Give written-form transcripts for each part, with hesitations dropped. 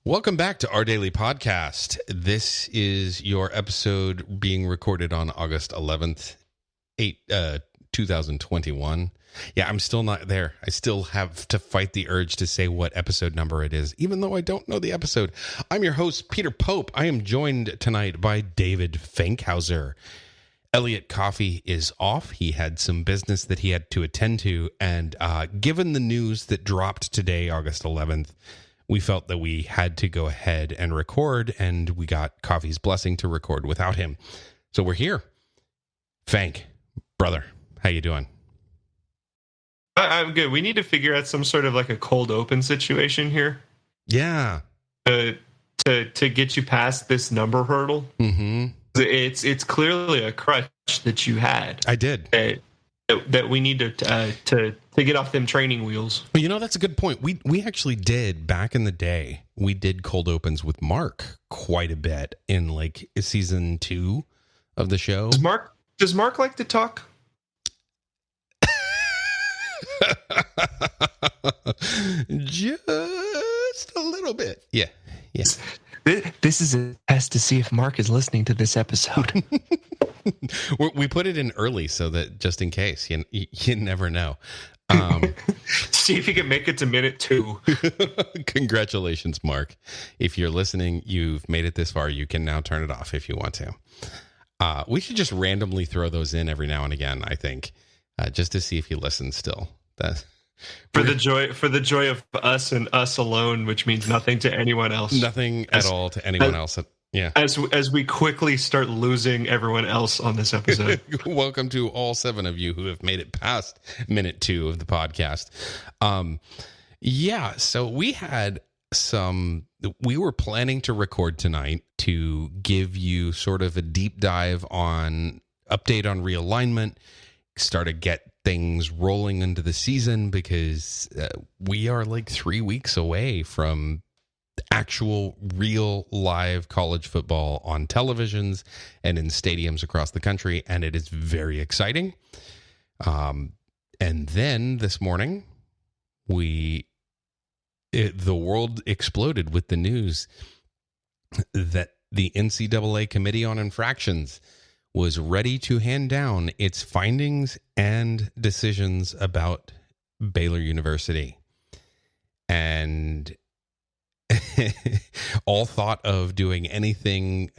Welcome back to our daily podcast. This is your episode being recorded on August 11th, 2021. Yeah, I'm still not there. I still have to fight the urge to say what episode number it is, even though I don't know the episode. I'm your host, Peter Pope. I am joined tonight by David Fankhauser. Elliot Coffey is off. He had some business that he had to attend to, and given the news that dropped today, August 11th, we felt that we had to go ahead and record, and we got Coffey's blessing to record without him. So we're here. Fank, brother, how you doing? I'm good. We need to figure out some sort of like a cold open situation here. Yeah. To get you past this number hurdle. Mm-hmm. It's clearly a crutch that you had. I did. That we need to get off them training wheels. Well, you know, that's a good point. We actually did back in the day. We did cold opens with Mark quite a bit in like season 2 of the show. Does Mark like to talk? Just a little bit. Yeah. This is a test to see if Mark is listening to this episode. We put it in early so that just in case, you never know. See if you can make it to minute 2. Congratulations, Mark. If you're listening, you've made it this far. You can now turn it off if you want to. We should just randomly throw those in every now and again, I think, just to see if you listen still. For the joy of us and us alone, which means nothing to anyone else. Nothing at all to anyone else. Yeah. As we quickly start losing everyone else on this episode. Welcome to all 7 of you who have made it past minute 2 of the podcast. So we were planning to record tonight to give you sort of a deep dive on update on realignment, start to get things rolling into the season, because we are like 3 weeks away from actual real live college football on televisions and in stadiums across the country, and it is very exciting. And then this morning the world exploded with the news that the NCAA Committee on Infractions was ready to hand down its findings and decisions about Baylor University. And all thought of doing anything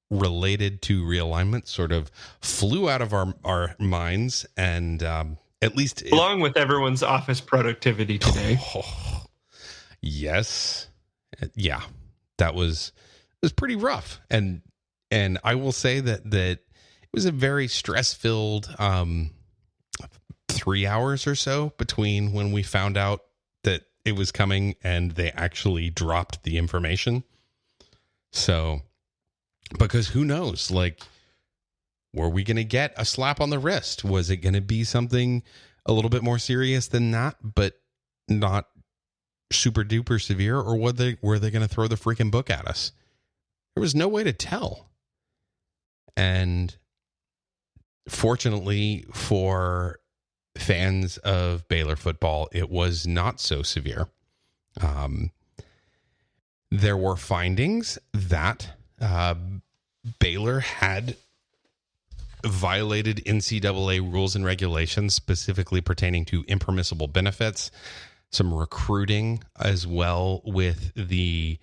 related to realignment sort of flew out of our minds, and at least along with everyone's office productivity today. Yes. Yeah. That was pretty rough. And I will say that it was a very stress-filled 3 hours or so between when we found out that it was coming and they actually dropped the information. So, because who knows, like, were we going to get a slap on the wrist? Was it going to be something a little bit more serious than that, but not super duper severe? Or were they going to throw the freaking book at us? There was no way to tell. And fortunately for fans of Baylor football, it was not so severe. There were findings that Baylor had violated NCAA rules and regulations, specifically pertaining to impermissible benefits, some recruiting, as well with the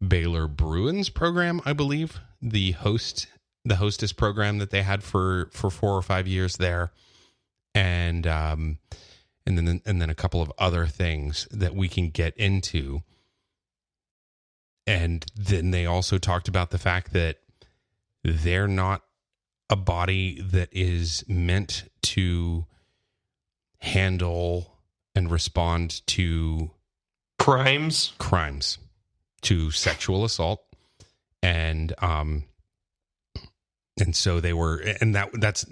Baylor Bruins program, I believe, the hostess program that they had for 4 or 5 years there. And then a couple of other things that we can get into. And then they also talked about the fact that they're not a body that is meant to handle and respond to crimes, to sexual assault. And so they were, and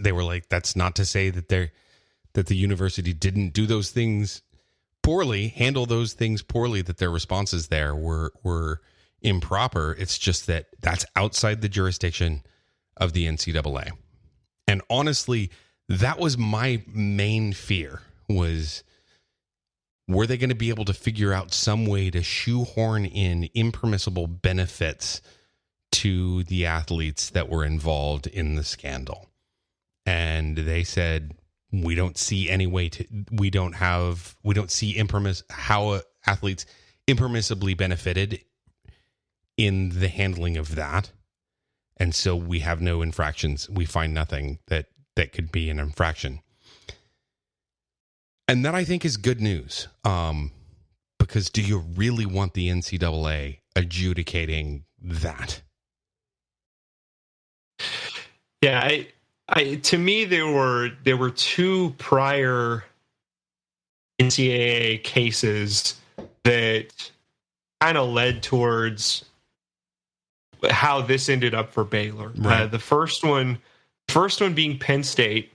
they were like, that's not to say that the university didn't do those things poorly, handle those things poorly, that their responses there were improper. It's just that that's outside the jurisdiction of the NCAA. And honestly, that was my main fear, was were they going to be able to figure out some way to shoehorn in impermissible benefits to the athletes that were involved in the scandal? And they said, we don't see any way to, we don't see how athletes impermissibly benefited in the handling of that. And so we have no infractions. We find nothing that could be an infraction. And that, I think, is good news. Because do you really want the NCAA adjudicating that? Yeah, to me, there were two prior NCAA cases that kind of led towards how this ended up for Baylor. Right. The first one being Penn State,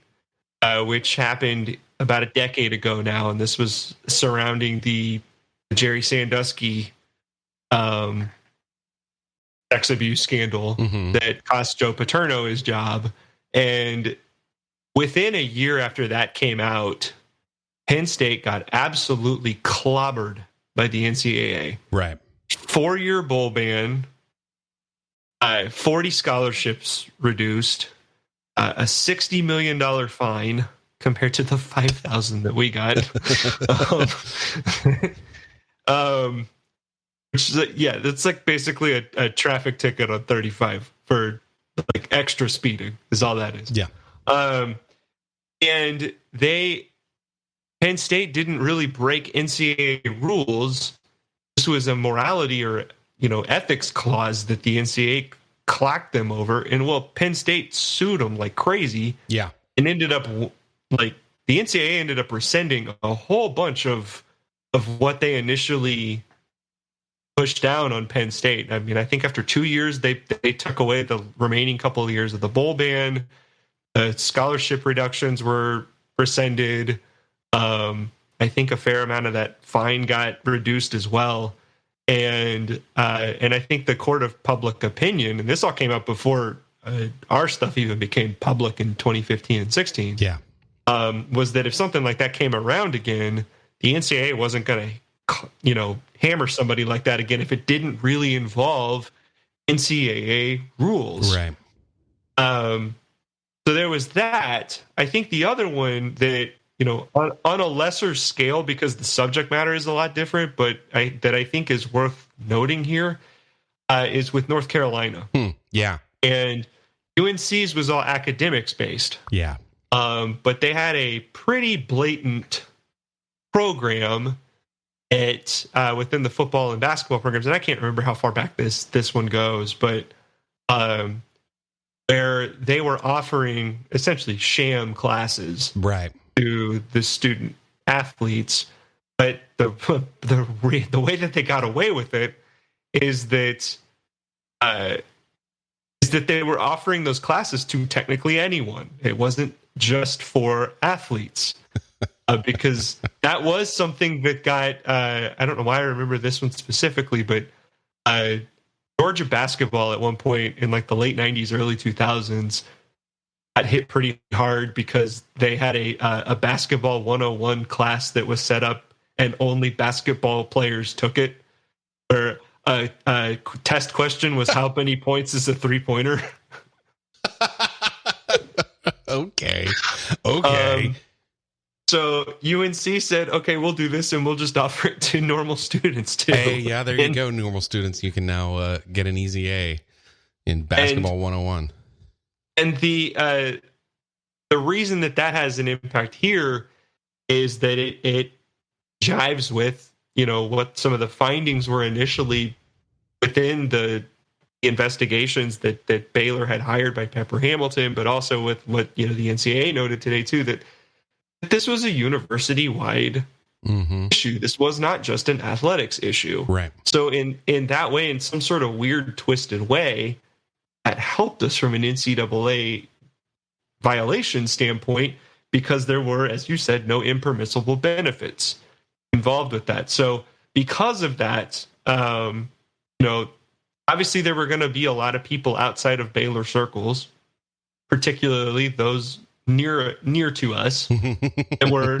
which happened about a decade ago now, and this was surrounding the Jerry Sandusky sex abuse scandal that cost Joe Paterno his job. And within a year after that came out, Penn State got absolutely clobbered by the NCAA. Right. 4-year bowl ban, 40 scholarships reduced, a $60 million fine compared to the $5,000 that we got. Which is that's like basically a traffic ticket on 35 for like extra speeding is all that is. Yeah. And Penn State didn't really break NCAA rules. This was a morality or ethics clause that the NCAA clacked them over, and Penn State sued them like crazy. Yeah. And ended up the NCAA ended up rescinding a whole bunch of what they initially pushed down on Penn State. I mean, I think after 2 years, they took away the remaining couple of years of the bowl ban. Scholarship reductions were rescinded. I think a fair amount of that fine got reduced as well. And I think the court of public opinion, and this all came out before our stuff even became public in 2015 and 16. Yeah. Was that if something like that came around again, the NCAA wasn't going to, hammer somebody like that again if it didn't really involve NCAA rules. Right. So there was that. I think the other one that, on a lesser scale, because the subject matter is a lot different, but I think is worth noting here, is with North Carolina. Yeah. And UNC's was all academics based. Yeah. But they had a pretty blatant program within the football and basketball programs, and I can't remember how far back this one goes, but where they were offering essentially sham classes, right, to the student athletes. But the way that they got away with it is that they were offering those classes to technically anyone. It wasn't just for athletes. Because that was something that got, I don't know why I remember this one specifically, but Georgia basketball at one point in like the late 90s, early 2000s got hit pretty hard because they had a basketball 101 class that was set up and only basketball players took it. Where a test question was, how many points is a 3-pointer? Okay. So UNC said, okay, we'll do this and we'll just offer it to normal students too. Hey, yeah, there you go. Normal students, you can now get an easy A in basketball 101. And the reason that has an impact here is that it jives with, what some of the findings were initially within the investigations that Baylor had hired by Pepper Hamilton, but also with what, the NCAA noted today too, that this was a university-wide issue. This was not just an athletics issue. Right. So in that way, in some sort of weird, twisted way, that helped us from an NCAA violation standpoint because there were, as you said, no impermissible benefits involved with that. So because of that, obviously there were going to be a lot of people outside of Baylor circles, particularly those near to us, that were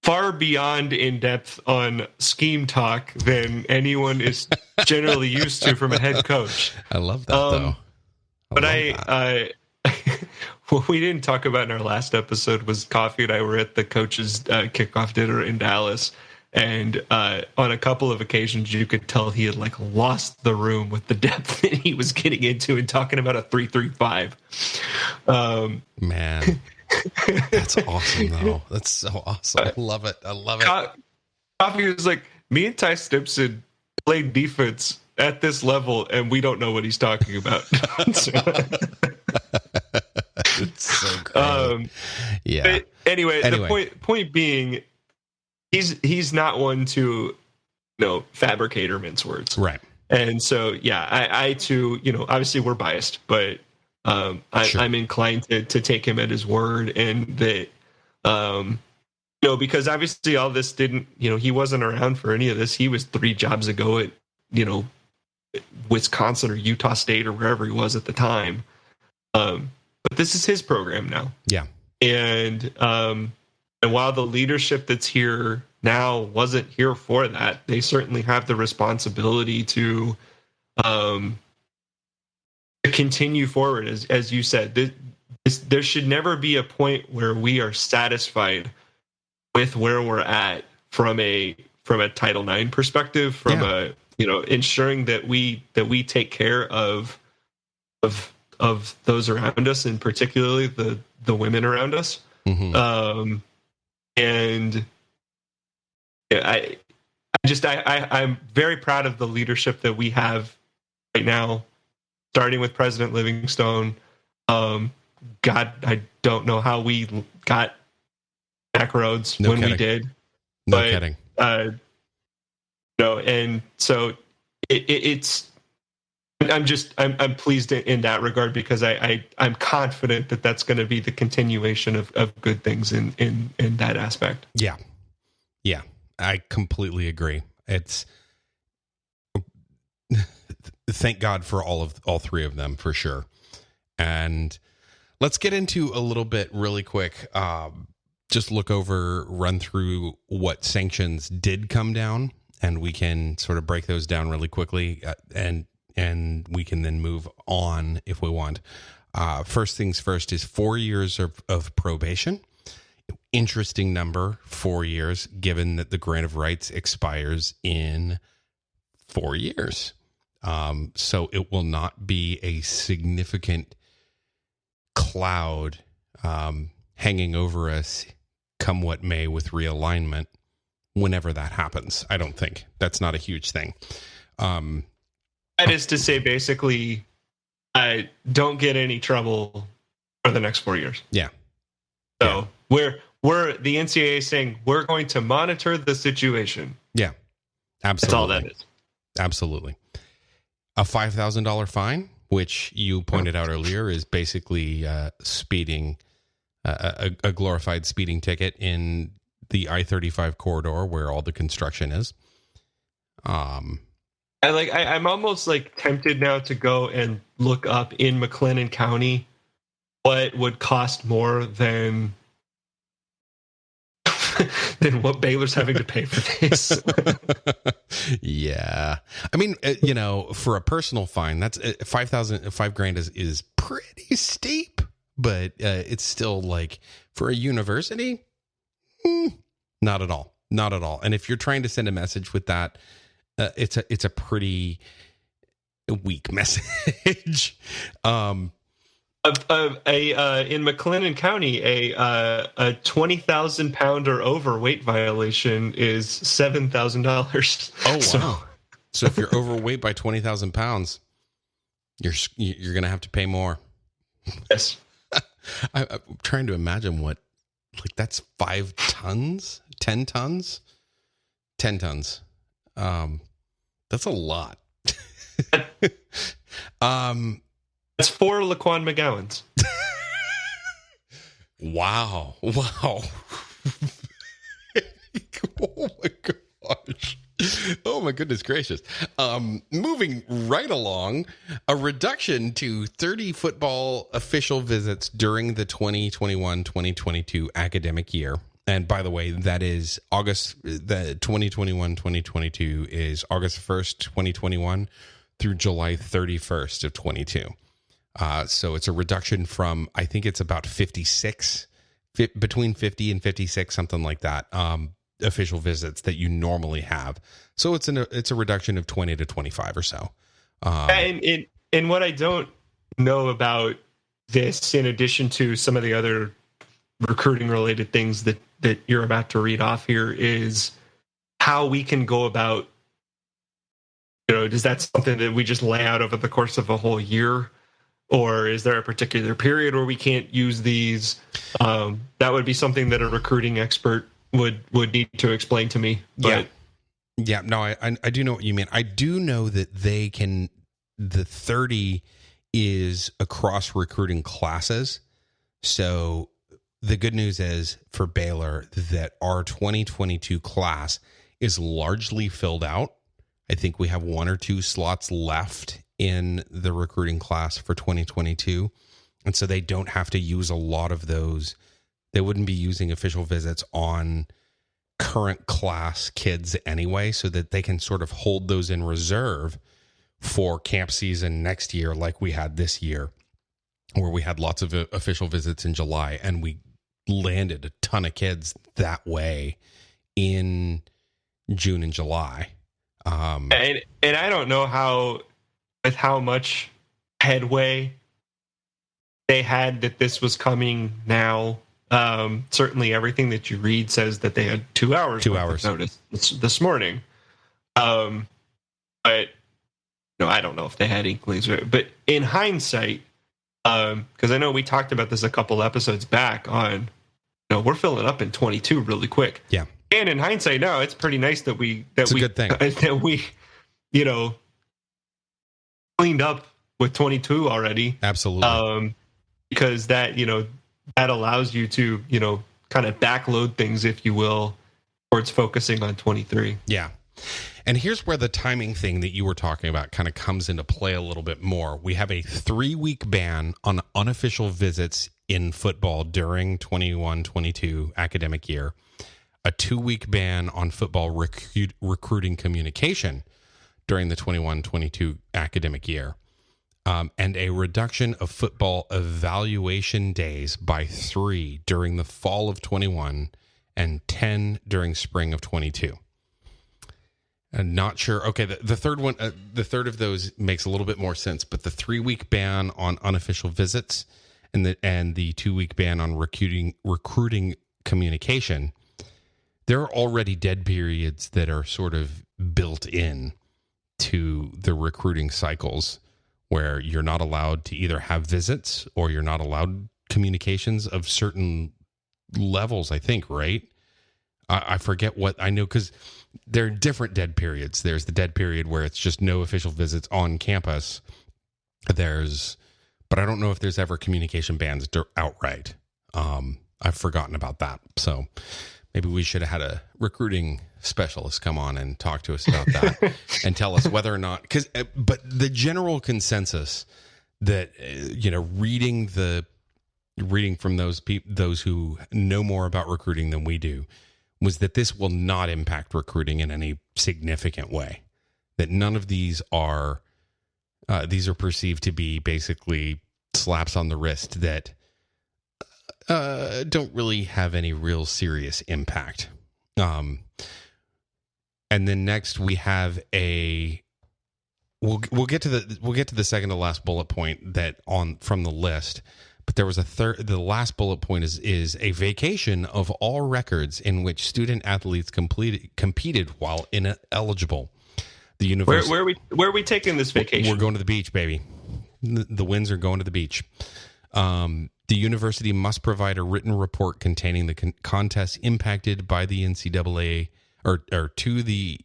far beyond in depth on scheme talk than anyone is generally used to from a head coach. I love that though. What we didn't talk about in our last episode was Coffee and I were at the coaches' kickoff dinner in Dallas, and on a couple of occasions you could tell he had like lost the room with the depth that he was getting into and talking about a 3-3-5. Man, that's awesome though. That's so awesome. I love it. Coffee was like, me and Ty Stimson played defense at this level, and we don't know what he's talking about. It's so great. Yeah. But anyway, the point being, he's not one to fabricate or mince words, right? And so I too, obviously we're biased, but I'm inclined to take him at his word, and that because obviously all this didn't, he wasn't around for any of this. He was 3 jobs ago at Wisconsin or Utah State or wherever he was at the time. But this is his program now. Yeah. And while the leadership that's here now wasn't here for that, they certainly have the responsibility to continue forward. As you said, there should never be a point where we are satisfied with where we're at from a Title IX perspective, from a ensuring that we take care of those around us, and particularly the women around us. Mm-hmm. And I'm very proud of the leadership that we have right now, starting with President Livingstone. God, I don't know how we got back roads when we did. No kidding. And so it's. I'm pleased in that regard, because I'm confident that that's going to be the continuation of good things in that aspect. Yeah. I completely agree. It's thank God for all 3 of them for sure. And let's get into a little bit really quick. Just run through what sanctions did come down, and we can sort of break those down really quickly, and we can then move on if we want. First things first is 4 years of probation. Interesting number, 4 years, given that the grant of rights expires in 4 years. So it will not be a significant cloud hanging over us come what may with realignment whenever that happens. I don't think. That's not a huge thing. That is to say, basically, I don't get any trouble for the next 4 years. Yeah. So we're the NCAA saying we're going to monitor the situation. Yeah, absolutely. That's all that is. Absolutely. A $5,000 fine, which you pointed out earlier, is basically speeding, a glorified speeding ticket in the I-35 corridor where all the construction is. I'm almost tempted now to go and look up in McLennan County what would cost more than what Baylor's having to pay for this. Yeah, I mean, for a personal fine, that's $5,000 is pretty steep, but it's still for a university, not at all. And if you're trying to send a message with that, it's a pretty weak message. In McLennan County, a 20,000 pound or over weight violation is $7,000. Oh wow! So if you're overweight by 20,000 pounds, you're gonna have to pay more. Yes. I'm trying to imagine what that's 5 tons, 10 tons, 10 tons. That's a lot. That's 4 Laquan McGowans. Wow. Oh my gosh. Oh my goodness gracious. Moving right along, a reduction to 30 football official visits during the 2021-2022 academic year And by the way, that is the 2021-2022 is August 1st, 2021 through July 31st of 22. So it's a reduction from, I think it's about 56, between 50 and 56, something like that, official visits that you normally have. So it's a reduction of 20 to 25 or so. And what I don't know about this, in addition to some of the other recruiting related things that you're about to read off here, is how we can go about, is that something that we just lay out over the course of a whole year? Or is there a particular period where we can't use these? That would be something that a recruiting expert would need to explain to me. But yeah. No, I do know what you mean. I do know that the 30 is across recruiting classes. So the good news is for Baylor that our 2022 class is largely filled out. I think we have one or two slots left in the recruiting class for 2022. And so they don't have to use a lot of those. They wouldn't be using official visits on current class kids anyway, so that they can sort of hold those in reserve for camp season next year, like we had this year, where we had lots of official visits in July, and we landed a ton of kids that way in June and July. And I don't know how much headway they had that this was coming now. Certainly everything that you read says that they had 2 hours notice this morning. But I don't know if they had inklings, but in hindsight, because I know we talked about this a couple episodes back on, we're filling up in 22 really quick. Yeah. And in hindsight, no, it's pretty nice that it's a good thing. That we, cleaned up with 22 already. Absolutely. Because that allows you to, kind of backload things, if you will, towards focusing on 23. Yeah. And here's where the timing thing that you were talking about kind of comes into play a little bit more. We have a 3-week ban on unofficial visits in football during 21-22 academic year, a 2-week ban on football recruiting communication during the 21-22 academic year, and a reduction of football evaluation days by 3 during the fall of 21 and 10 during spring of 22. I'm not sure. Okay, the third one, the third of those makes a little bit more sense, but the 3-week ban on unofficial visits and the 2-week ban on recruiting communication, there are already dead periods that are sort of built in to the recruiting cycles, where you're not allowed to either have visits or you're not allowed communications of certain levels, I think, right? I forget what I know, because there are different dead periods. There's the dead period where it's just no official visits on campus. But I don't know if there's ever communication bans outright. I've forgotten about that. So maybe we should have had a recruiting specialist come on and talk to us about that and tell us whether or not, but the general consensus that, reading from those who know more about recruiting than we do, was that this will not impact recruiting in any significant way. That none of these are perceived to be basically slaps on the wrist that don't really have any real serious impact. And then next we have we'll get to the second to last bullet point from the list. But there was the last bullet point is a vacation of all records in which student athletes competed while ineligible. The university. Where are we taking this vacation? We're going to the beach, baby. The winds are going to the beach. The university must provide a written report containing the contests impacted by the NCAA or to the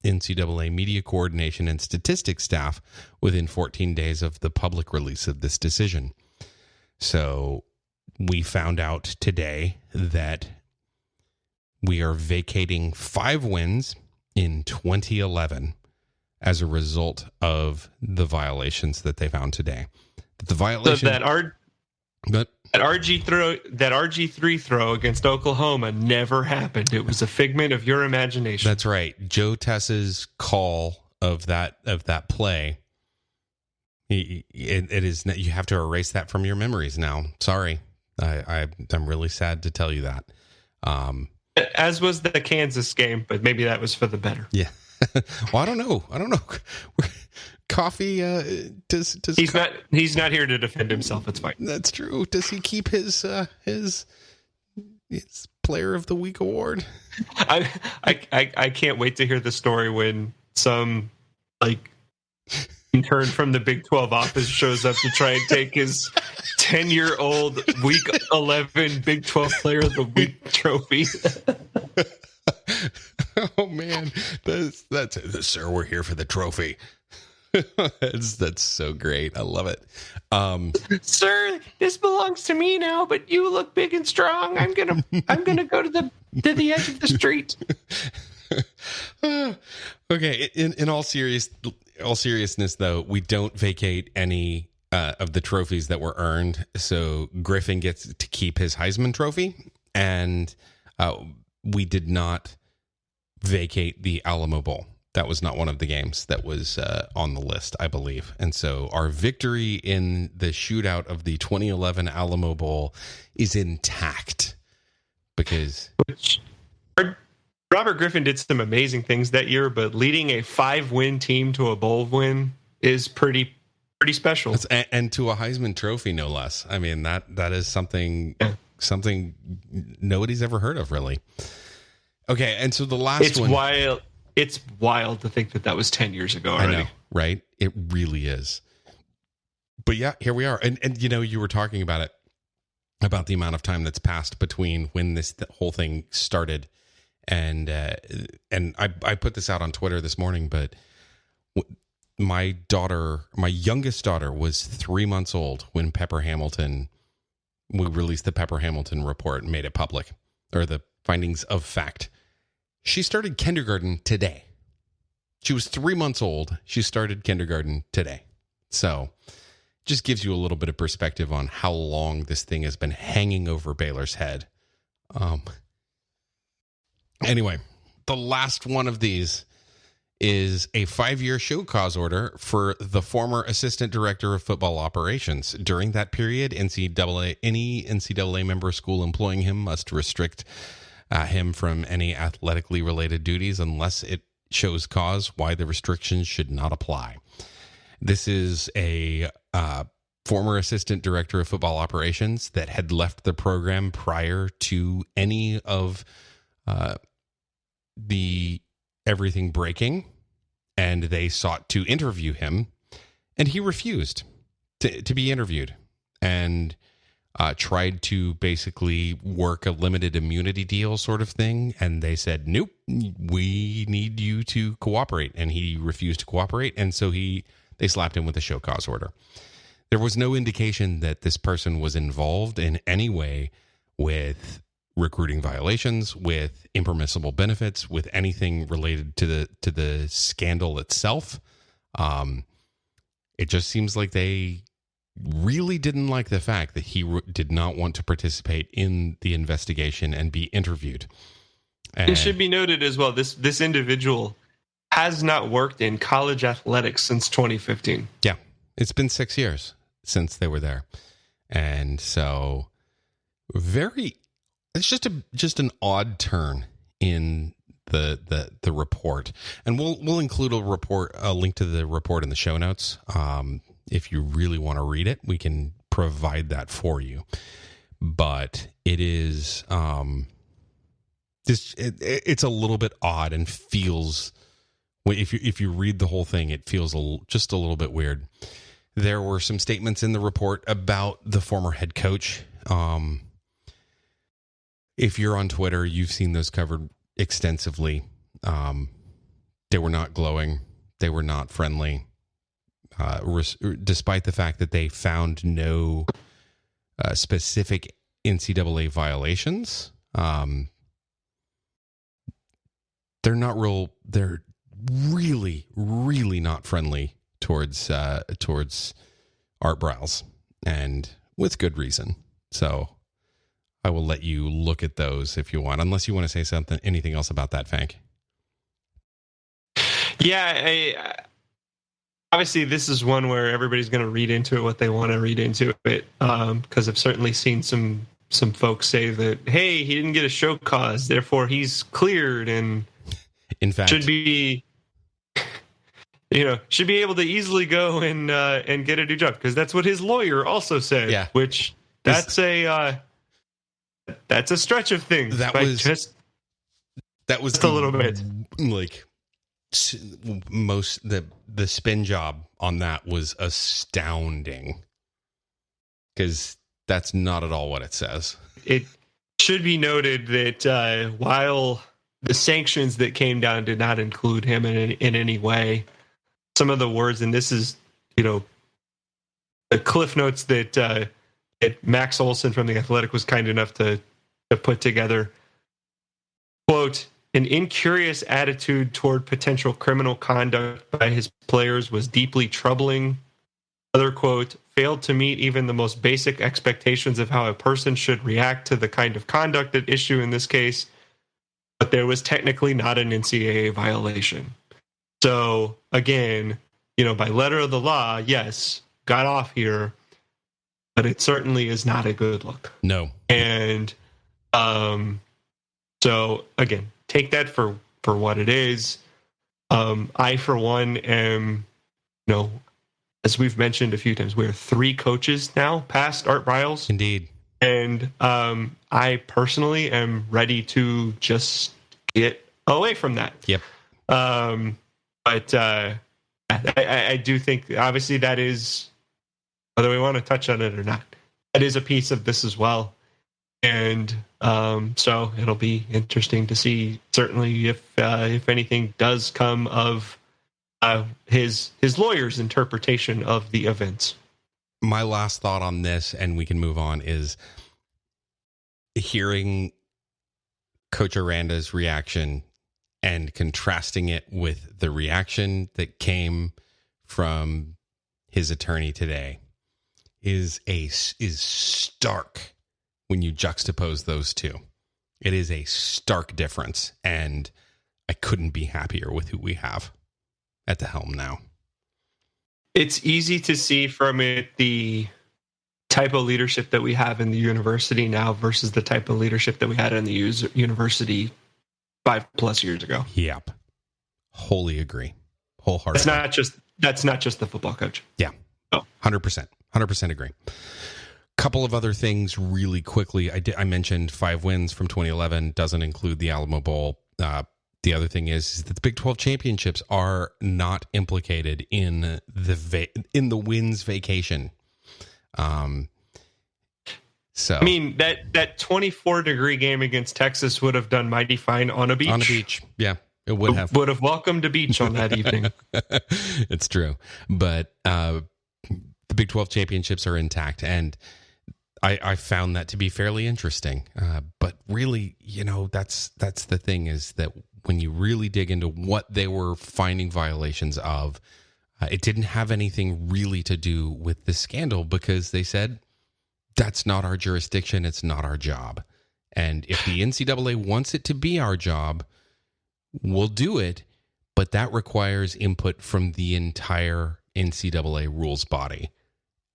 NCAA media coordination and statistics staff within 14 days of the public release of this decision. So we found out today that we are vacating 5 wins in 2011 as a result of the violations that they found today. The violation so that But that RG3 throw against Oklahoma never happened. It was a figment of your imagination. that's right. Joe Tess's call of that play. It is. You have to erase that from your memories now. Sorry, I'm really sad to tell you that. As was the Kansas game, but maybe that was for the better. Yeah. Well, I don't know. Coffee. Does he's not here to defend himself. It's fine. That's true. Does he keep his Player of the Week award? I can't wait to hear the story when some intern from the Big 12 office shows up to try and take his 10-year-old Week 11 Big 12 Player of the Week trophy. Oh man, that's sir. We're here for the trophy. That's so great. I love it. Sir, this belongs to me now, but you look big and strong. I'm gonna go to the edge of the street. Okay. In all seriousness, though, we don't vacate any of the trophies that were earned. So Griffin gets to keep his Heisman Trophy, and we did not vacate the Alamo Bowl. That was not one of the games that was on the list, I believe. And so our victory in the shootout of the 2011 Alamo Bowl is intact because Robert Griffin did some amazing things that year, but leading a 5-win team to a bowl win is pretty special. And to a Heisman Trophy, no less. I mean, that is something nobody's ever heard of, really. Okay, and so the last one... It's wild to think that was 10 years ago already. I know, right? It really is. But yeah, here we are. And you were talking about it, about the amount of time that's passed between when the whole thing started. And I put this out on Twitter this morning, but my youngest daughter was 3 months old when we released the Pepper Hamilton report and made it public, or the findings of fact. She started kindergarten today. She was 3 months old. She started kindergarten today. So just gives you a little bit of perspective on how long this thing has been hanging over Baylor's head. Anyway, the last one of these is a 5-year show cause order for the former assistant director of football operations. During that period, any NCAA member school employing him must restrict him from any athletically related duties unless it shows cause why the restrictions should not apply. This is a former assistant director of football operations that had left the program prior to any of the everything breaking, and they sought to interview him, and he refused to be interviewed, and tried to basically work a limited immunity deal sort of thing. And they said, nope, we need you to cooperate. And he refused to cooperate. And so they slapped him with a show cause order. There was no indication that this person was involved in any way with recruiting violations, with impermissible benefits, with anything related to the scandal itself. It just seems like they really didn't like the fact that he did not want to participate in the investigation and be interviewed. And it should be noted as well, this individual has not worked in college athletics since 2015. Yeah, it's been 6 years since they were there. And so it's just an odd turn in the report. And we'll include a link to the report in the show notes. If you really want to read it, we can provide that for you. But it is it's a little bit odd and feels, if you read the whole thing, it feels just a little bit weird. There were some statements in the report about the former head coach. If you're on Twitter, you've seen those covered extensively. They were not glowing. They were not friendly. Despite the fact that they found no specific NCAA violations, they're really, really not friendly towards Art Briles. And with good reason. So I will let you look at those if you want, unless you want to say anything else about that, Fank. Yeah, obviously this is one where everybody's going to read into it what they want to read into it, because I've certainly seen some folks say that, hey, he didn't get a show cause, therefore he's cleared, and in fact should be able to easily go and get a new job, because that's what his lawyer also said. Yeah, which that's a stretch of things. That was just a little bit like most the spin job on that was astounding, because that's not at all what it says. It should be noted that while the sanctions that came down did not include him in any way, some of the words, and this is, the cliff notes that Max Olson from The Athletic was kind enough to put together. Quote, an incurious attitude toward potential criminal conduct by his players was deeply troubling. Other quote, failed to meet even the most basic expectations of how a person should react to the kind of conduct at issue in this case, but there was technically not an NCAA violation. So again, by letter of the law, yes, got off here, but it certainly is not a good look. No. And so again, take that for what it is. I, for one, am, as we've mentioned a few times, we're 3 coaches now past Art Briles. Indeed. And I personally am ready to just get away from that. Yep. But I do think, obviously, that is, whether we want to touch on it or not, that is a piece of this as well. And so it'll be interesting to see, certainly, if anything does come of his lawyer's interpretation of the events. My last thought on this, and we can move on, is hearing Coach Aranda's reaction and contrasting it with the reaction that came from his attorney today is stark when you juxtapose those two. It is a stark difference, and I couldn't be happier with who we have at the helm now. It's easy to see from it the type of leadership that we have in the university now versus the type of leadership that we had in the university 5+ years ago. Yep. Wholly agree. Wholeheartedly. That's not just the football coach. Yeah. No. 100% agree. Couple of other things really quickly. I mentioned 5 wins from 2011, doesn't include the Alamo Bowl. The other thing is that the Big 12 championships are not implicated in the wins vacation. So I mean, that 24-degree game against Texas would have done mighty fine on a beach. On a beach, yeah, it would have. Would have welcomed a beach on that evening. It's true, but the Big 12 championships are intact, and I found that to be fairly interesting. But really, that's the thing, is that when you really dig into what they were finding violations of, it didn't have anything really to do with the scandal, because they said, that's not our jurisdiction. It's not our job. And if the NCAA wants it to be our job, we'll do it. But that requires input from the entire NCAA rules body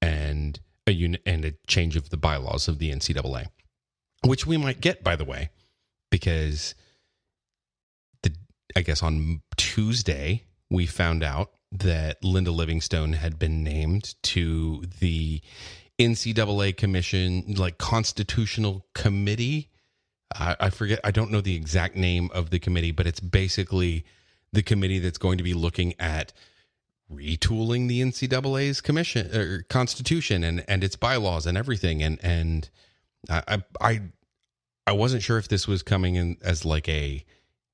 and a change of the bylaws of the NCAA, which we might get, by the way, because I guess on Tuesday, we found out that Linda Livingstone had been named to the NCAA commission, like constitutional committee. I forget. I don't know the exact name of the committee, but it's basically the committee that's going to be looking at retooling the NCAA's commission or constitution and its bylaws and everything. And I wasn't sure if this was coming in as like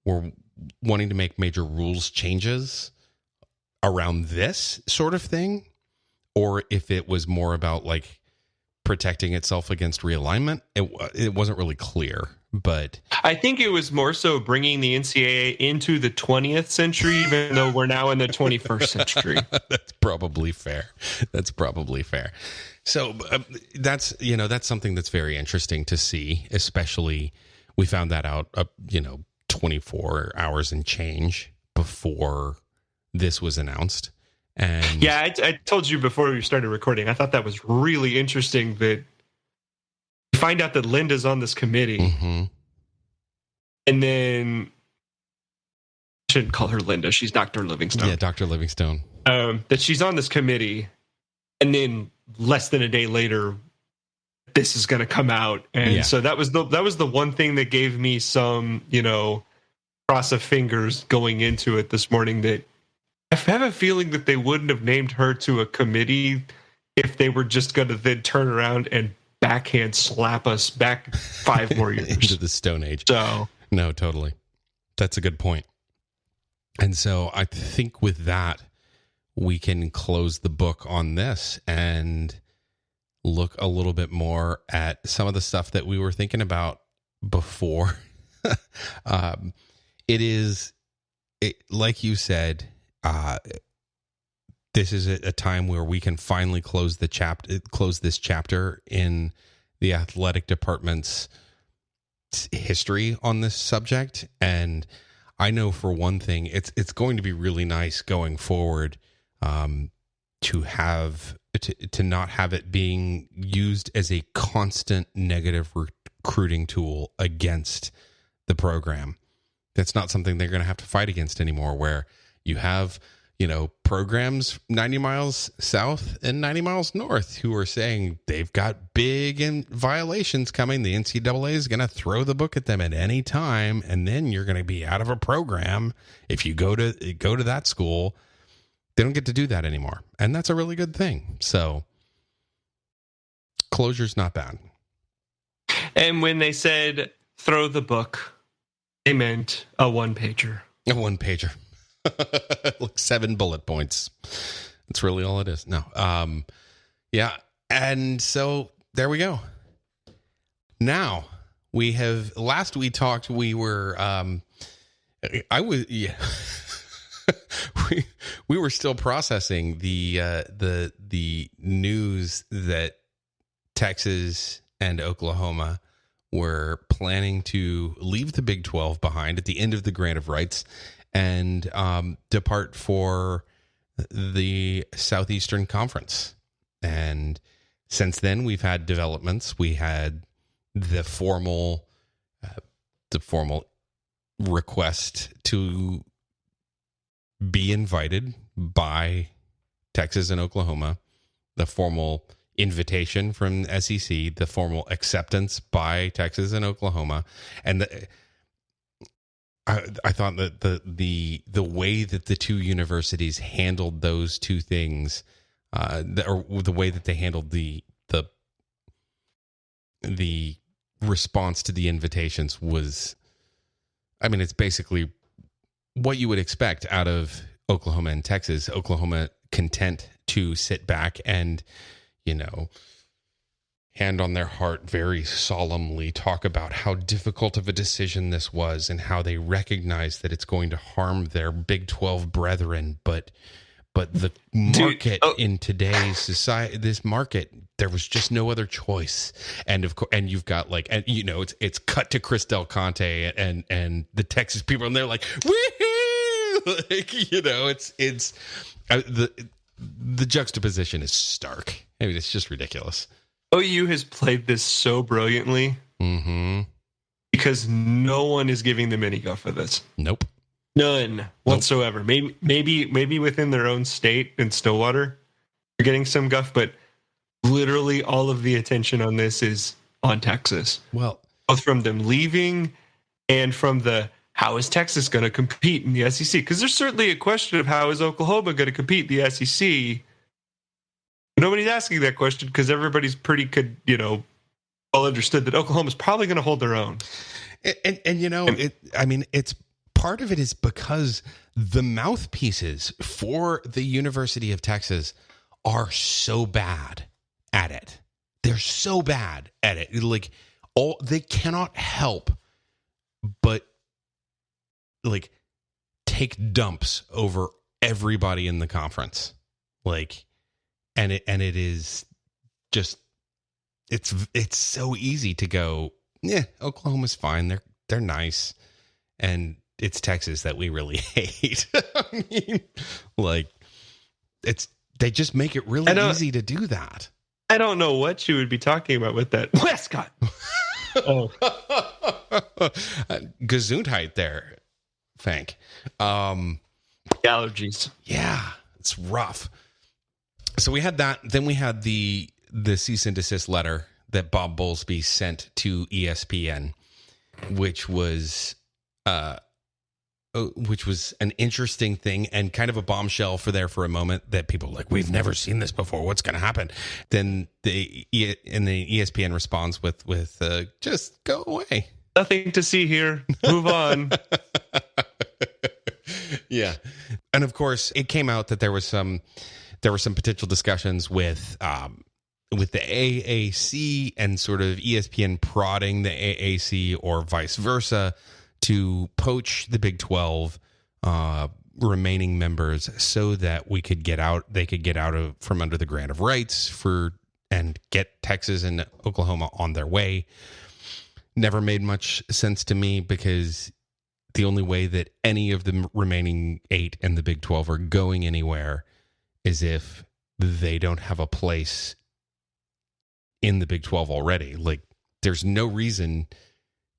we're wanting to make major rules changes around this sort of thing, or if it was more about like protecting itself against realignment. It wasn't really clear, but I think it was more so bringing the NCAA into the 20th century, even though we're now in the 21st century. That's probably fair. So that's something that's very interesting to see, especially we found that out, 24 hours and change before this was announced. And yeah, I told you before we started recording, I thought that was really interesting that you find out that Linda's on this committee. Mm-hmm. And then I shouldn't call her Linda. She's Dr. Livingstone. Yeah, Dr. Livingstone. That she's on this committee, and then less than a day later, this is going to come out, and so that was the one thing that gave me some, cross of fingers going into it this morning. That I have a feeling that they wouldn't have named her to a committee if they were just going to then turn around and backhand slap us back 5 more years into the Stone Age. So no, totally, that's a good point. And so I think with that, we can close the book on this and look a little bit more at some of the stuff that we were thinking about before. Like you said, this is a time where we can finally close this chapter in the athletic department's history on this subject. And I know for one thing, it's going to be really nice going forward to not have it being used as a constant negative recruiting tool against the program. That's not something they're going to have to fight against anymore, where you have, programs 90 miles south and 90 miles north who are saying they've got big violations coming. The NCAA is going to throw the book at them at any time, and then you're going to be out of a program if you go to that school. They don't get to do that anymore, and that's a really good thing. So closure's not bad. And when they said throw the book, they meant a 1-pager. A 1-pager. Like 7 bullet points. That's really all it is. No. Yeah. And so there we go. Now last we talked, we were, we were still processing the news that Texas and Oklahoma were planning to leave the Big 12 behind at the end of the grant of rights and depart for the Southeastern Conference. And since then, we've had developments. We had the formal request to be invited by Texas and Oklahoma, the formal invitation from SEC, the formal acceptance by Texas and Oklahoma, and I thought that the way that the two universities handled those two things, or the way that they handled the response to the invitations was, it's basically what you would expect out of Oklahoma and Texas. Oklahoma content to sit back and, hand on their heart, very solemnly talk about how difficult of a decision this was and how they recognize that it's going to harm their Big 12 brethren. But the market in today's society, this market, there was just no other choice. And of course, and you've got it's cut to Chris Del Conte and the Texas people, and they're like, woohoo! It's the juxtaposition is stark. It's just ridiculous. OU has played this so brilliantly because no one is giving them any guff for this. Nope. None whatsoever. Maybe within their own state in Stillwater, they're getting some guff, but literally all of the attention on this is on Texas. Well, both from them leaving and from how is Texas going to compete in the SEC? Because there's certainly a question of how is Oklahoma going to compete in the SEC. Nobody's asking that question because everybody's pretty well understood that Oklahoma's probably going to hold their own. It's part of it is because the mouthpieces for the University of Texas are so bad at it. They're so bad at it. They cannot help but take dumps over everybody in the conference. And it is just it's so easy to go, yeah, Oklahoma's fine. They're nice. And it's Texas that we really hate. I mean, like, they just make it really easy to do that. I don't know what you would be talking about with that. Westcott. Oh. Gesundheit there, Fank. Allergies. Yeah, it's rough. So we had that. Then we had the cease and desist letter that Bob Bowlesby sent to ESPN, which was an interesting thing and kind of a bombshell for a moment that people were like, we've never seen this before. What's going to happen? Then the ESPN responds with just go away. Nothing to see here. Move on. Yeah. And of course, it came out that there were some potential discussions with the AAC and sort of ESPN prodding the AAC or vice versa to poach the Big 12 remaining members so that they could get out from under the grant of rights and get Texas and Oklahoma on their way. Never made much sense to me, because the only way that any of the remaining 8 in the Big 12 are going anywhere is if they don't have a place in the Big 12 already. Like, there's no reason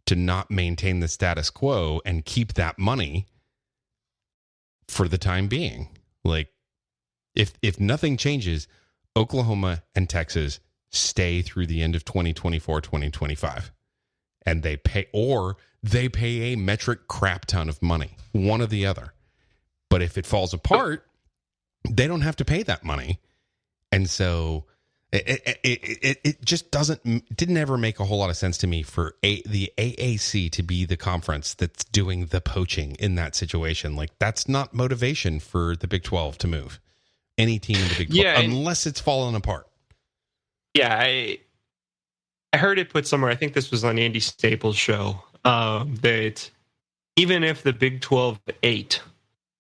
to not maintain the status quo and keep that money for the time being. Like, if nothing changes, Oklahoma and Texas stay through the end of 2024, 2025. And they pay a metric crap ton of money, one or the other. But if it falls apart, they don't have to pay that money. And so it just didn't ever make a whole lot of sense to me for the AAC to be the conference that's doing the poaching in that situation. Like, that's not motivation for the Big 12 to move any team in the Big 12 unless it's fallen apart. Yeah, I heard it put somewhere, I think this was on Andy Staples' show, that even if the Big 12 8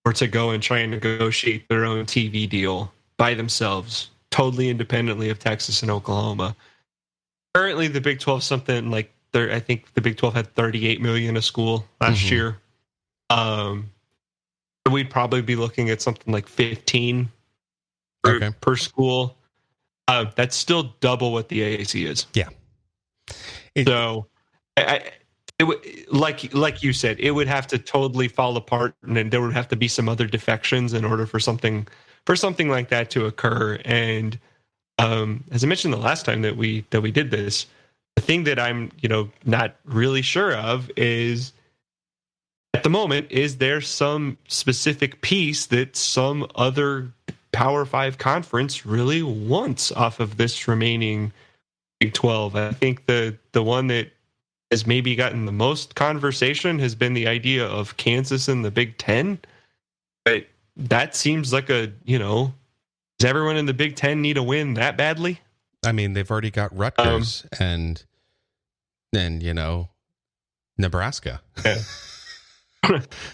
were to go and try and negotiate their own TV deal by themselves, totally independently of Texas and Oklahoma, currently the Big 12 something like, I think the Big 12 had $38 million a school last year. We'd probably be looking at something like 15 per school. That's still double what the AAC is. Yeah. So, like you said, it would have to totally fall apart, and then there would have to be some other defections in order for something like that to occur. And as I mentioned the last time that we did this, the thing that I'm not really sure of is, at the moment, is there some specific piece that some other Power 5 conference really wants off of this remaining Big 12? I think the one that has maybe gotten the most conversation has been the idea of Kansas in the Big 10. But that seems like does everyone in the Big 10 need a win that badly? I mean, they've already got Rutgers and Nebraska. Yeah.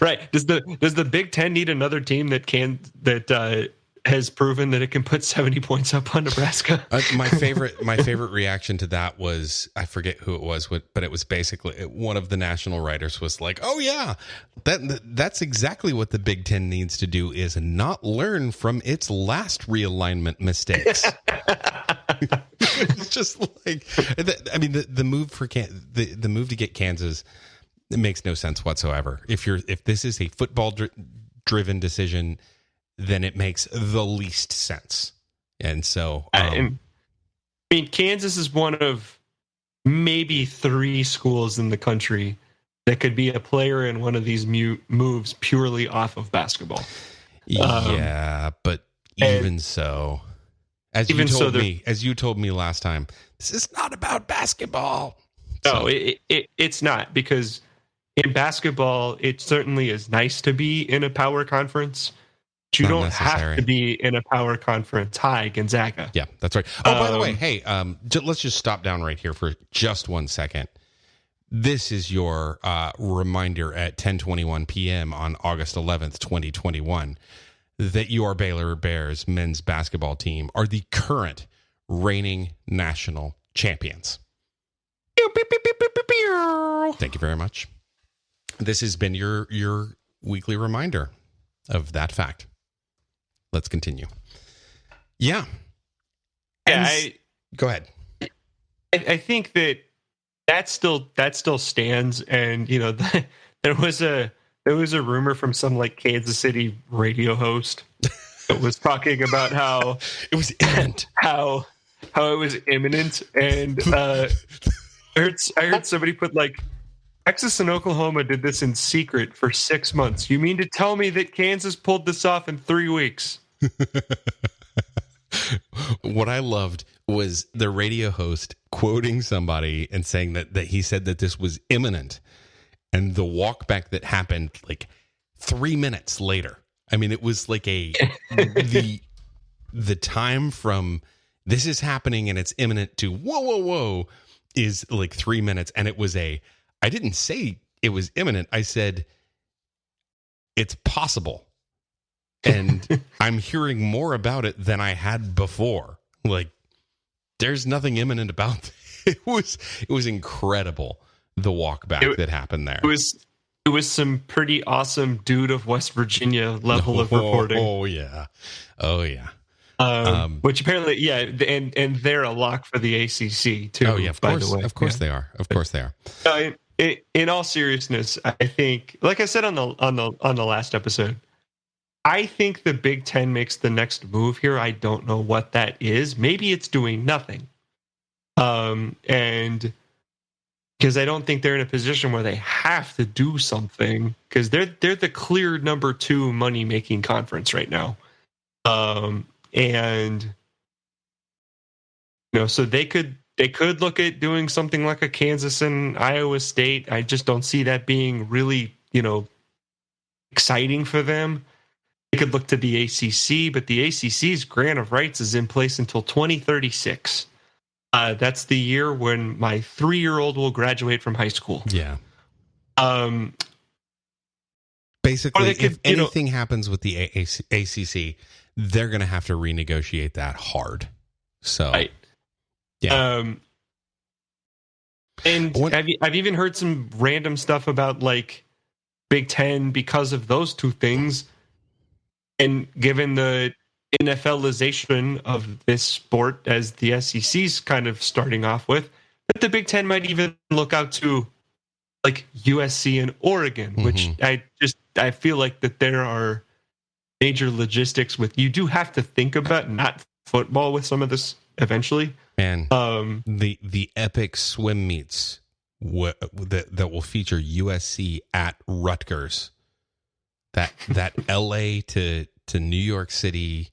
Right. Does the Big 10 need another team that has proven that it can put 70 points up on Nebraska? My favorite reaction to that was, I forget who it was, but it was basically one of the national writers was like, "Oh yeah, that's exactly what the Big 10 needs to do, is not learn from its last realignment mistakes." It's just like, I mean, the move for the move to get Kansas, it makes no sense whatsoever. If this is a football driven decision, then it makes the least sense. And so, I mean, Kansas is one of maybe 3 schools in the country that could be a player in one of these moves purely off of basketball. Yeah, but even so, as you told me last time, this is not about basketball. No, it's not, because in basketball, it certainly is nice to be in a power conference. But you don't have to be in a power conference. Hi, Gonzaga. Yeah, that's right. Oh, by the way, hey, let's just stop down right here for just 1 second. This is your reminder at 10:21 p.m. on August 11th, 2021, that your Baylor Bears men's basketball team are the current reigning national champions. Thank you very much. This has been your weekly reminder of that fact. Let's continue. Yeah. Go ahead. I think that still stands, and there was a rumor from some like Kansas City radio host that was talking about how it was imminent, how it was imminent, and I heard somebody put like, Texas and Oklahoma did this in secret for 6 months. You mean to tell me that Kansas pulled this off in 3 weeks? What I loved was the radio host quoting somebody and saying that he said that this was imminent, and the walk back that happened like 3 minutes later. I mean, it was like the time from this is happening and it's imminent to whoa is like 3 minutes, and it was I didn't say it was imminent. I said it's possible. And I'm hearing more about it than I had before. Like, there's nothing imminent about it. It was incredible, the walk back that happened there. It was some pretty awesome dude of West Virginia level of reporting. Oh yeah. Which apparently, yeah, and they're a lock for the ACC too. Oh yeah, of course they are. Of course they are. In all seriousness, I think, like I said on the last episode, I think the Big Ten makes the next move here. I don't know what that is. Maybe it's doing nothing, and because I don't think they're in a position where they have to do something, because they're the clear number 2 money making conference right now, and so they could look at doing something like a Kansas and Iowa State. I just don't see that being really, exciting for them. They could look to the ACC, but the ACC's grant of rights is in place until 2036. That's the year when my 3-year-old will graduate from high school. Yeah. Basically, if anything happens with the ACC, they're going to have to renegotiate that hard. So. Right. Yeah. And I've even heard some random stuff about like Big Ten because of those two things, and given the NFLization of this sport as the SEC's kind of starting off with, that the Big Ten might even look out to like USC and Oregon, which I feel like that there are major logistics with. You do have to think about not football with some of this eventually. Man, the epic swim meets that will feature USC at Rutgers, that LA to New York City,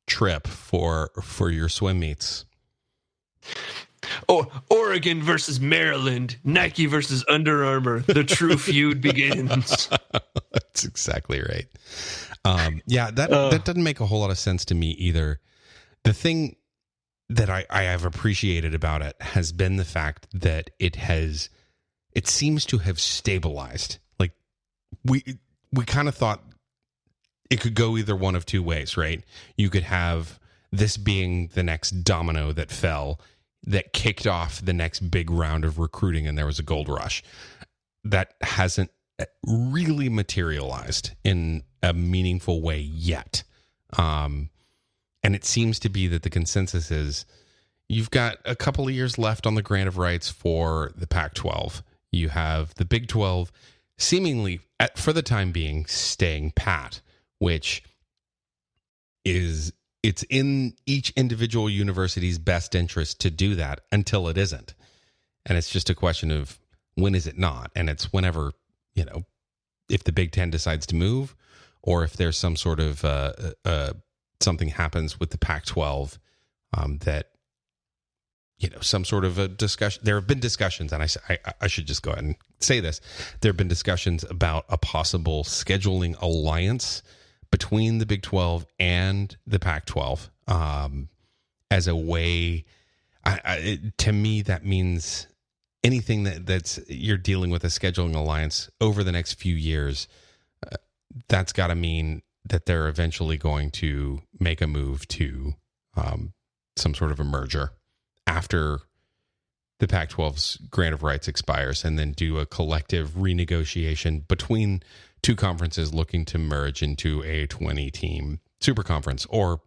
trip for your swim meets. Oh, Oregon versus Maryland, Nike versus Under Armour. The true feud begins. That's exactly right. That doesn't make a whole lot of sense to me either. The thing that I have appreciated about it has been the fact that it seems to have stabilized. Like we kind of thought it could go either one of two ways, right? You could have this being the next domino that fell, that kicked off the next big round of recruiting, and there was a gold rush. That hasn't really materialized in a meaningful way yet. And it seems to be that the consensus is you've got a couple of years left on the grant of rights for the Pac-12. You have the Big 12 seemingly, for the time being, staying pat, which is, it's in each individual university's best interest to do that until it isn't. And it's just a question of when is it not? And it's whenever, if the Big Ten decides to move, or if there's some sort of something happens with the Pac-12 that, some sort of a discussion. There have been discussions, and I should just go ahead and say this. There have been discussions about a possible scheduling alliance between the Big 12 and the Pac-12 as a way. To me, that means anything that's you're dealing with a scheduling alliance over the next few years. That's got to mean that they're eventually going to make a move to some sort of a merger after the Pac-12's grant of rights expires, and then do a collective renegotiation between two conferences looking to merge into a 20-team super conference, or,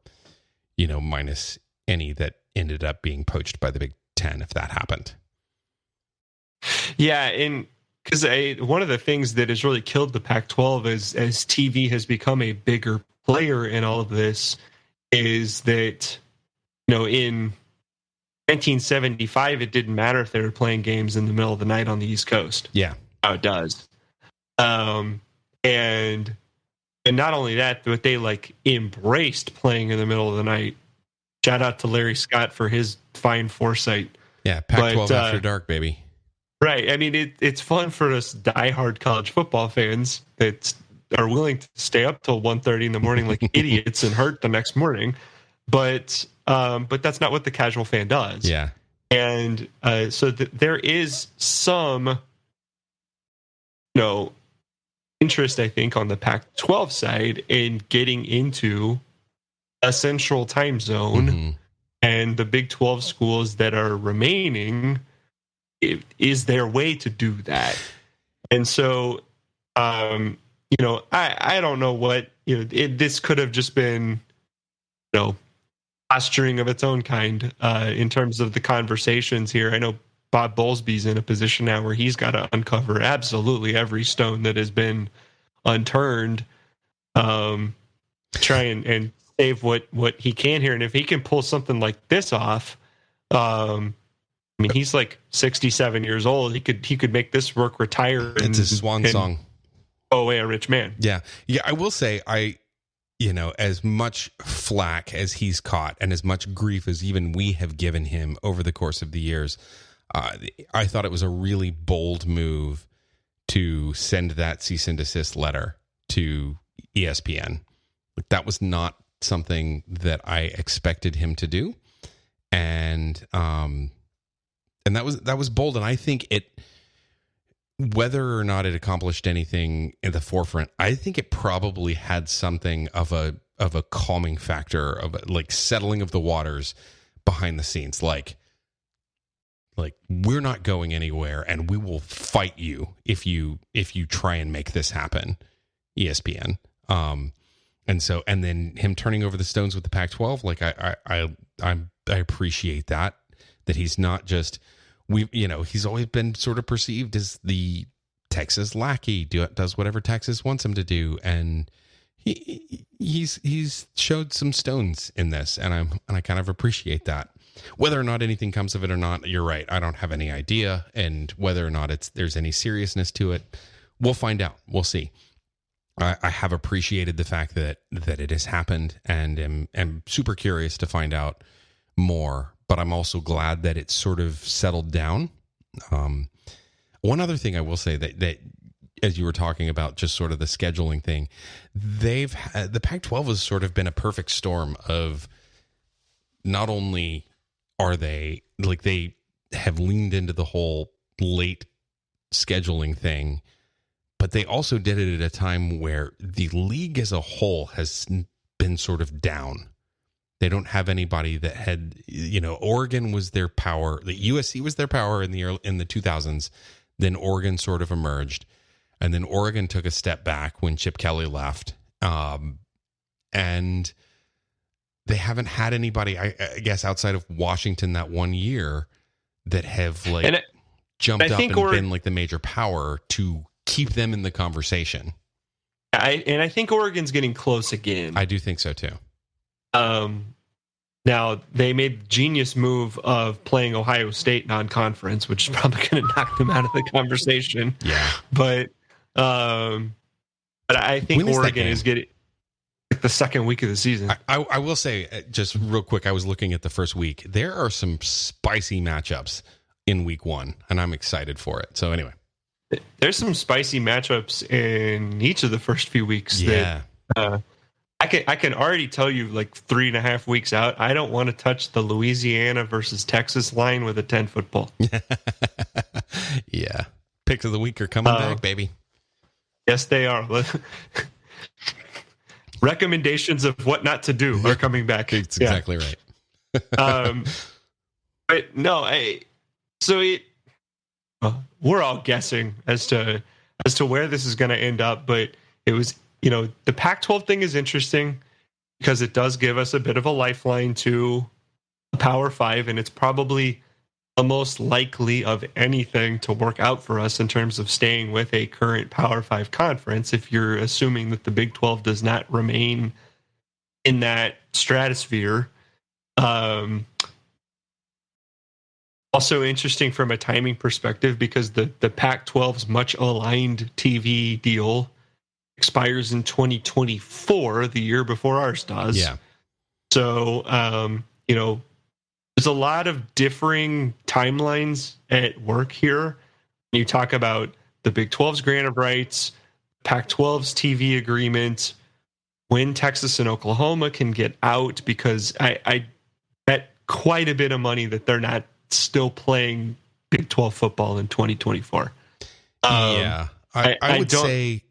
minus any that ended up being poached by the Big Ten if that happened. Yeah, and because one of the things that has really killed the Pac-12 as TV has become a bigger player in all of this is that, in 1975, it didn't matter if they were playing games in the middle of the night on the East Coast. Yeah. Now it does. And not only that, but they embraced playing in the middle of the night. Shout out to Larry Scott for his fine foresight. Yeah, Pac-12 after dark, baby. Right. I mean, it's fun for us diehard college football fans that are willing to stay up till 1:30 in the morning like idiots and hurt the next morning. But that's not what the casual fan does. Yeah. And so there is some, interest, I think, on the Pac-12 side in getting into a central time zone, Mm-hmm. and the Big 12 schools that are remaining, it is their way to do that. And so, I don't know what, this could have just been, posturing of its own kind in terms of the conversations here. I know Bob Bowlesby's in a position now where he's got to uncover absolutely every stone that has been unturned, try and save what he can here. And if he can pull something like this off, he's like 67 years old. He could make this work, retire. It's a swan song. Go away a rich man. Yeah. Yeah. I will say, as much flack as he's caught and as much grief as even we have given him over the course of the years, I thought it was a really bold move to send that cease and desist letter to ESPN. That was not something that I expected him to do. And that was bold. And I think whether or not it accomplished anything in the forefront, I think it probably had something of a calming factor, of settling of the waters behind the scenes. Like we're not going anywhere, and we will fight you if you try and make this happen, ESPN. And then him turning over the stones with the Pac-12, I appreciate that he's not just, he's always been sort of perceived as the Texas lackey, does whatever Texas wants him to do, and he's showed some stones in this, and I kind of appreciate that. Whether or not anything comes of it or not, you're right, I don't have any idea, and whether or not there's any seriousness to it, we'll find out. We'll see. I have appreciated the fact that it has happened, and am super curious to find out more. But I'm also glad that it's sort of settled down. One other thing I will say that as you were talking about just sort of the scheduling thing, the Pac-12 has sort of been a perfect storm of, not only are they have leaned into the whole late scheduling thing, but they also did it at a time where the league as a whole has been sort of down. They don't have anybody that had, Oregon was their power. The USC was their power in the 2000s. Then Oregon sort of emerged, and then Oregon took a step back when Chip Kelly left. And they haven't had anybody, I guess, outside of Washington that one year that have jumped up and been the major power to keep them in the conversation. I think Oregon's getting close again. I do think so too. Now they made the genius move of playing Ohio State non-conference, which is probably going to knock them out of the conversation. Yeah, but I think Oregon is getting the second week of the season. I will say, just real quick, I was looking at the first week. There are some spicy matchups in week one, and I'm excited for it. So anyway, there's some spicy matchups in each of the first few weeks. Yeah. I can already tell you 3.5 weeks out, I don't want to touch the Louisiana versus Texas line with a 10-foot pole. Yeah. Picks of the week are coming back, baby. Yes, they are. Recommendations of what not to do are coming back. It's exactly right. But no, we're all guessing as to where this is going to end up. But it was, the Pac-12 thing is interesting because it does give us a bit of a lifeline to the Power Five, and it's probably the most likely of anything to work out for us in terms of staying with a current Power Five conference. If you're assuming that the Big 12 does not remain in that stratosphere. Also interesting from a timing perspective because the Pac-12's much aligned TV deal expires in 2024, the year before ours does. Yeah. So, there's a lot of differing timelines at work here. You talk about the Big 12's grant of rights, Pac-12's TV agreement, when Texas and Oklahoma can get out, because I bet quite a bit of money that they're not still playing Big 12 football in 2024. I would say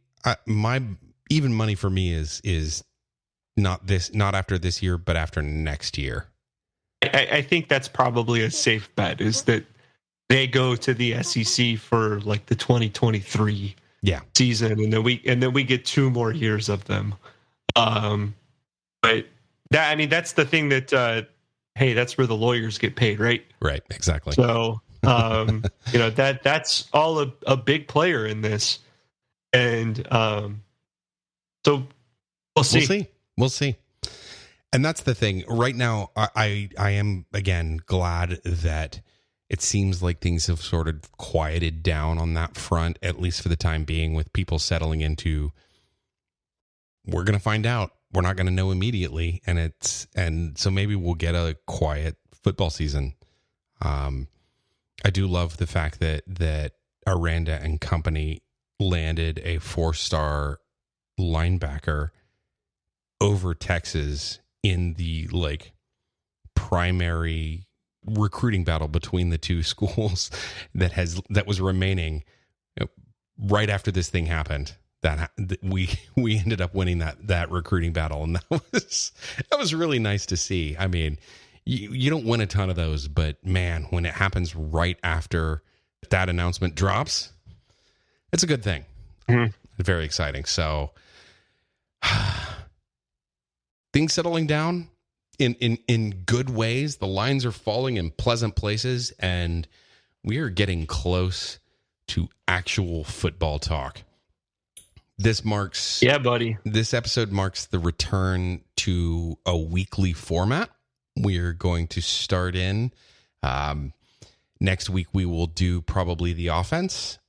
my even money for me is not after this year, but after next year. I think that's probably a safe bet, is that they go to the SEC for like the 2023 season, and then we get 2 more years of them. But that's the thing that hey, that's where the lawyers get paid, right? Right, exactly. So that's all a big player in this, and so we'll see. We'll see. And that's the thing. Right now, I am, again, glad that it seems like things have sort of quieted down on that front, at least for the time being, with people settling into, we're going to find out. We're not going to know immediately. And so maybe we'll get a quiet football season. I do love the fact that Aranda and company landed a 4-star linebacker over Texas in the primary recruiting battle between the two schools that was remaining right after this thing happened. That we ended up winning that recruiting battle, and that was really nice to see. I mean, you don't win a ton of those, but man, when it happens right after that announcement drops, it's a good thing. Mm-hmm. Very exciting. So things settling down in good ways. The lines are falling in pleasant places, and we are getting close to actual football talk. This episode marks the return to a weekly format. We're going to start in next week. We will do probably the offense,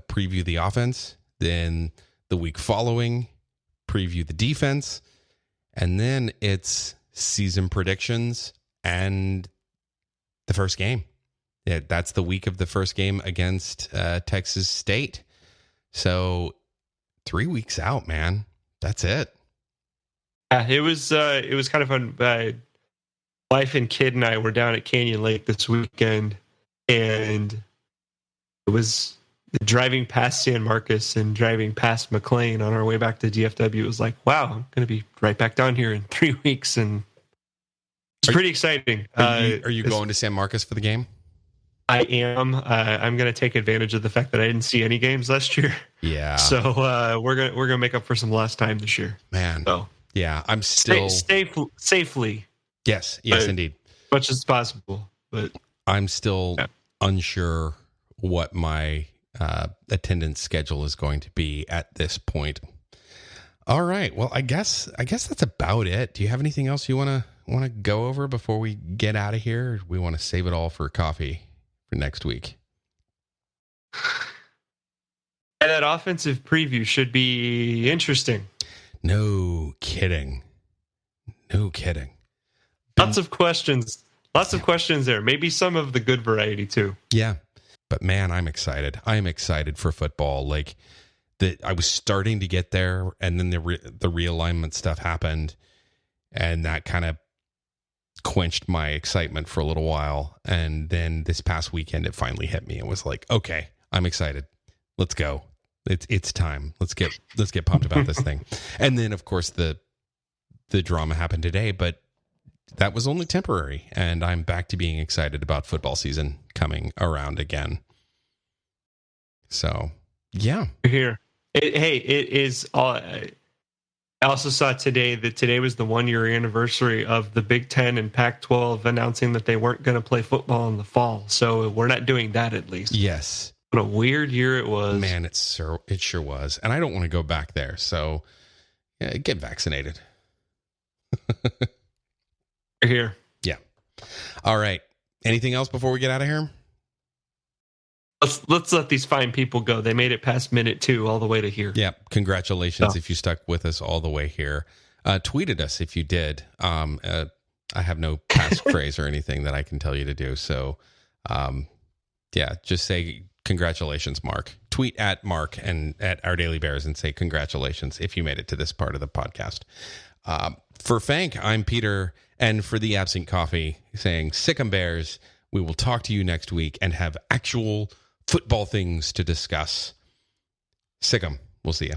preview the offense. Then the week following, preview the defense. And then it's season predictions and the first game. Yeah, that's the week of the first game against Texas State. So 3 weeks out, man. That's it. It was kind of fun. My wife and kid and I were down at Canyon Lake this weekend, and it was driving past San Marcos and driving past McLean on our way back to DFW. It was like, wow, I'm going to be right back down here in 3 weeks, and it's pretty exciting. Are you going to San Marcos for the game? I am. I'm going to take advantage of the fact that I didn't see any games last year. Yeah. So we're gonna make up for some lost time this year. Man. So yeah, I'm still safely. Yes, indeed. As much as possible, but I'm still unsure what my attendance schedule is going to be at this point. All right. Well, I guess that's about it. Do you have anything else you want to go over before we get out of here? Or we want to save it all for coffee for next week? And that offensive preview should be interesting. No kidding. Lots of questions there. Maybe some of the good variety too. Yeah. But man, I'm excited. I'm excited for football. I was starting to get there, and then the realignment stuff happened, and that kind of quenched my excitement for a little while. And then this past weekend, it finally hit me. It was like, okay, I'm excited. Let's go. It's time. Let's get pumped about this thing. And then, of course, the drama happened today. But that was only temporary, and I'm back to being excited about football season coming around again. So, yeah. Here. It is. I also saw today that today was the 1-year anniversary of the Big Ten and Pac-12 announcing that they weren't going to play football in the fall. So we're not doing that, at least. Yes. What a weird year it was. Man, it sure was. And I don't want to go back there. So, yeah, get vaccinated. Here. Yeah. All right. Anything else before we get out of here? Let's let these fine people go. They made it past minute 2 all the way to here. Yeah. Congratulations if you stuck with us all the way here. Tweet at us if you did. I have no passphrase or anything that I can tell you to do. So, yeah, just say congratulations, Mark. Tweet at Mark and at Our Daily Bears and say congratulations if you made it to this part of the podcast. For Fank, I'm Peter. And for the Absent Coffee, saying sick 'em Bears. We will talk to you next week and have actual football things to discuss. Sick 'em. We'll see you.